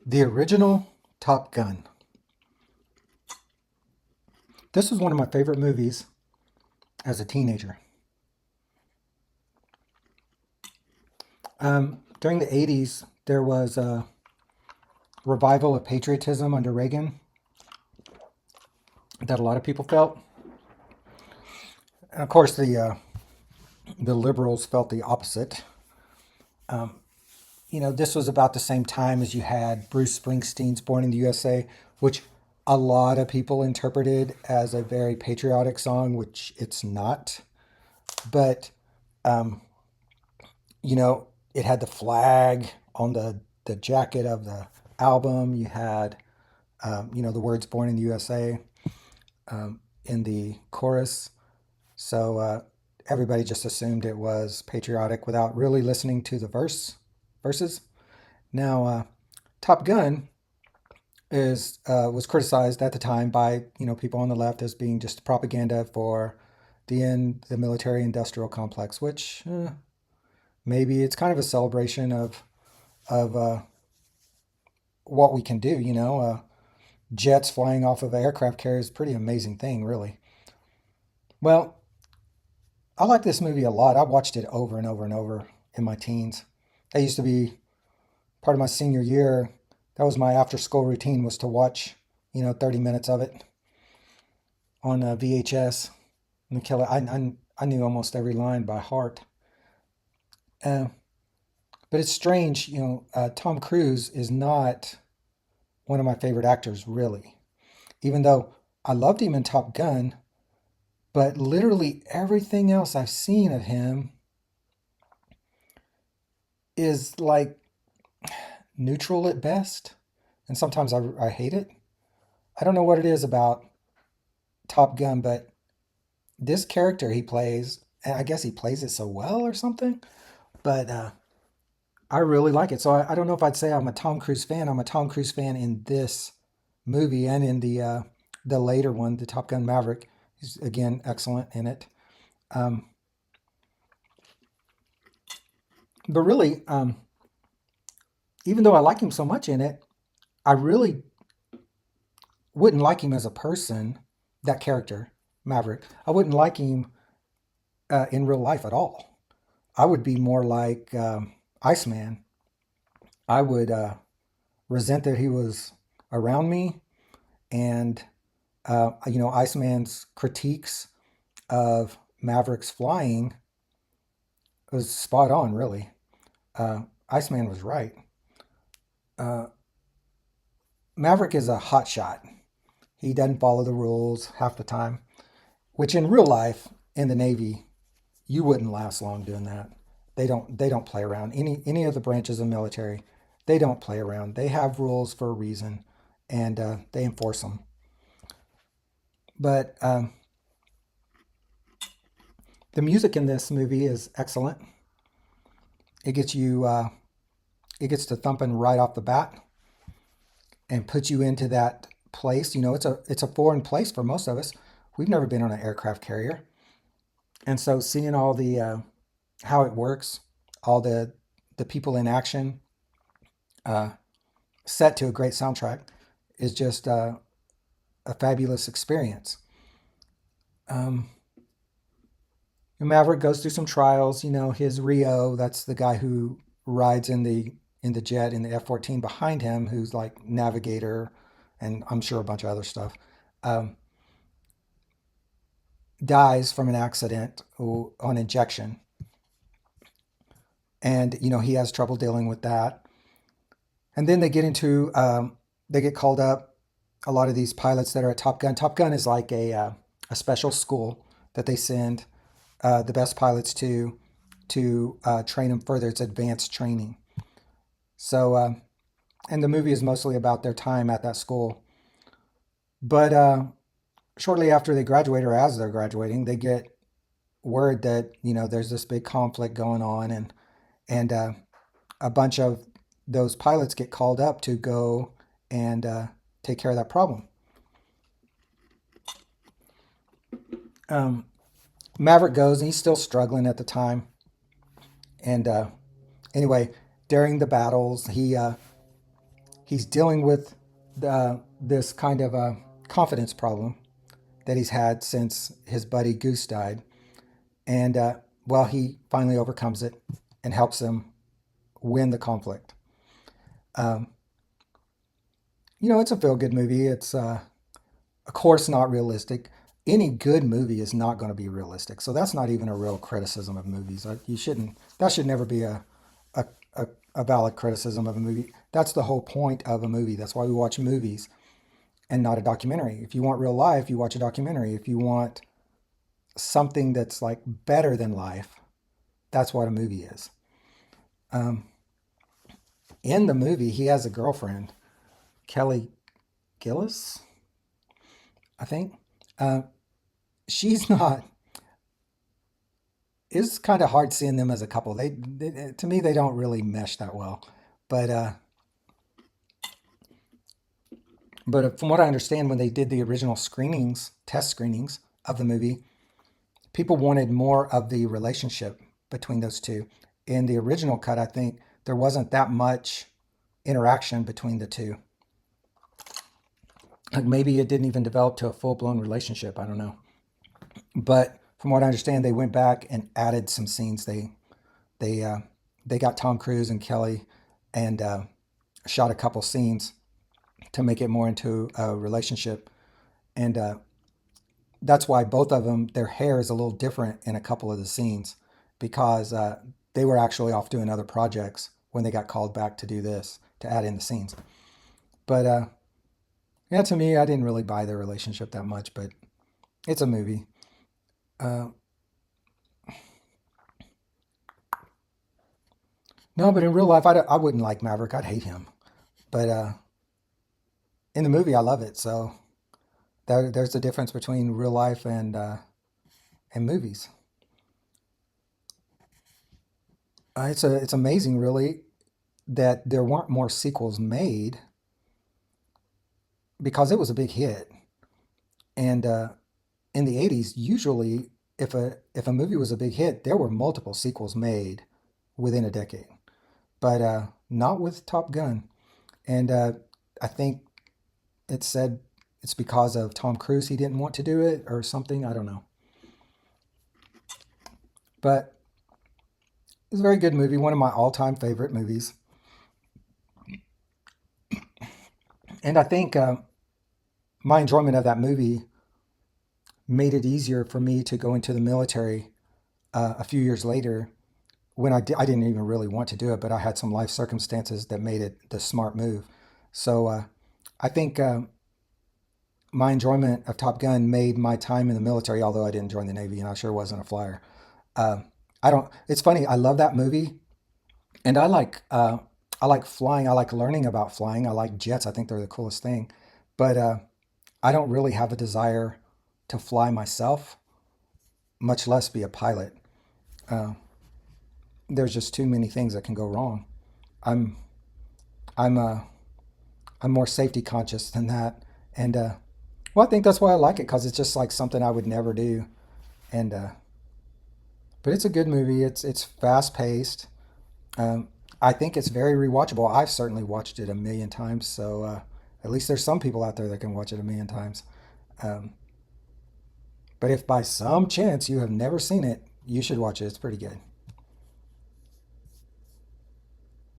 The original Top Gun. This was one of my favorite movies as a teenager. During the 80s, there was a revival of patriotism under Reagan that a lot of people felt. And of course, the liberals felt the opposite. This was about the same time as you had Bruce Springsteen's Born in the USA, which a lot of people interpreted as a very patriotic song, which it's not. But it had the flag on the jacket of the album. You had, the words "Born in the USA" in the chorus. So everybody just assumed it was patriotic without really listening to the verses. Now, Top Gun is was criticized at the time by people on the left as being just propaganda for the military industrial complex, which maybe it's kind of a celebration of what we can do. Jets flying off of aircraft carriers is a pretty amazing thing, really. Well, I like this movie a lot. I watched it over and over and over in my teens. That used to be part of my senior year. That was my after school routine, was to watch 30 minutes of it on VHS and kill it. I knew almost every line by heart. Uh, but it's strange, Tom Cruise is not one of my favorite actors, really. Even though I loved him in Top Gun, but literally everything else I've seen of him is like neutral at best. And sometimes I hate it. I don't know what it is about Top Gun, but this character he plays, and I guess he plays it so well or something, but I really like it. So I don't know if I'd say I'm a Tom Cruise fan. I'm a Tom Cruise fan in this movie and in the later one, the Top Gun Maverick. He's again excellent in it. Um, but really, even though I like him so much in it, I really wouldn't like him as a person. That character, Maverick, I wouldn't like him in real life at all. I would be more like Iceman. I would resent that he was around me, and Iceman's critiques of Maverick's flying was spot on. Really, Iceman was right. Uh, Maverick is a hot shot. He doesn't follow the rules half the time, which in real life in the Navy you wouldn't last long doing that. They don't play around. Any of the branches of military, they don't play around. They have rules for a reason, and they enforce them. But the music in this movie is excellent. It gets you it gets to thumping right off the bat and puts you into that place. It's a foreign place for most of us. We've never been on an aircraft carrier, and so seeing all the how it works, all the people in action, uh, set to a great soundtrack, is just a fabulous experience. Um, Maverick goes through some trials. His Rio, that's the guy who rides in the jet in the F-14 behind him, who's like navigator, and I'm sure a bunch of other stuff. Um, Dies from an accident on injection, and he has trouble dealing with that. And then they get called up. A lot of these pilots that are at Top Gun. Top Gun is like a special school that they send the best pilots to train them further. It's advanced training. So, and the movie is mostly about their time at that school. But shortly after they graduate, or as they're graduating, they get word that there's this big conflict going on, and a bunch of those pilots get called up to go and take care of that problem. Um, Maverick goes, and he's still struggling at the time. And anyway, during the battles, he's dealing with this kind of a confidence problem that he's had since his buddy Goose died. And well, he finally overcomes it and helps him win the conflict. Um, it's a feel good movie. It's, of course, not realistic. Any good movie is not going to be realistic. So that's not even a real criticism of movies. You shouldn't, that should never be a, a, a valid criticism of a movie. That's the whole point of a movie. That's why we watch movies and not a documentary. If you want real life, you watch a documentary. If you want something that's like better than life, that's what a movie is. Um, in the movie, he has a girlfriend, Kelly Gillis, I think. Uh, she's not. It's kind of hard seeing them as a couple. To me, they don't really mesh that well. But from what I understand, when they did the original screenings, test screenings of the movie, people wanted more of the relationship between those two. In the original cut, I think there wasn't that much interaction between the two. Like maybe it didn't even develop to a full blown relationship. I don't know. But from what I understand, they went back and added some scenes. They they got Tom Cruise and Kelly and shot a couple scenes to make it more into a relationship. And that's why both of them, their hair is a little different in a couple of the scenes because they were actually off doing other projects when they got called back to do this, to add in the scenes. But yeah, to me, I didn't really buy their relationship that much, but it's a movie. Uh, no, but in real life, I wouldn't like Maverick. I'd hate him. But in the movie, I love it. So there's the difference between real life and movies. It's amazing, really, that there weren't more sequels made because it was a big hit. And in the '80s, usually if a movie was a big hit, there were multiple sequels made within a decade. But not with Top Gun. And I think it said it's because of Tom Cruise he didn't want to do it or something. I don't know. But it's a very good movie, one of my all-time favorite movies. And I think my enjoyment of that movie made it easier for me to go into the military a few years later when I didn't even really want to do it, but I had some life circumstances that made it the smart move. So I think my enjoyment of Top Gun made my time in the military, although I didn't join the Navy and I sure wasn't a flyer. Uh, I don't. It's funny. I love that movie, and I like flying. I like learning about flying. I like jets. I think they're the coolest thing. But I don't really have a desire to fly myself, much less be a pilot. Uh, there's just too many things that can go wrong. I'm I'm I'm more safety conscious than that, and well, I think that's why I like it because it's just like something I would never do. And but it's a good movie. It's fast paced. Um, I think it's very rewatchable. I've certainly watched it a million times. So at least there's some people out there that can watch it a million times. Um, but if by some chance you have never seen it, you should watch it. It's pretty good.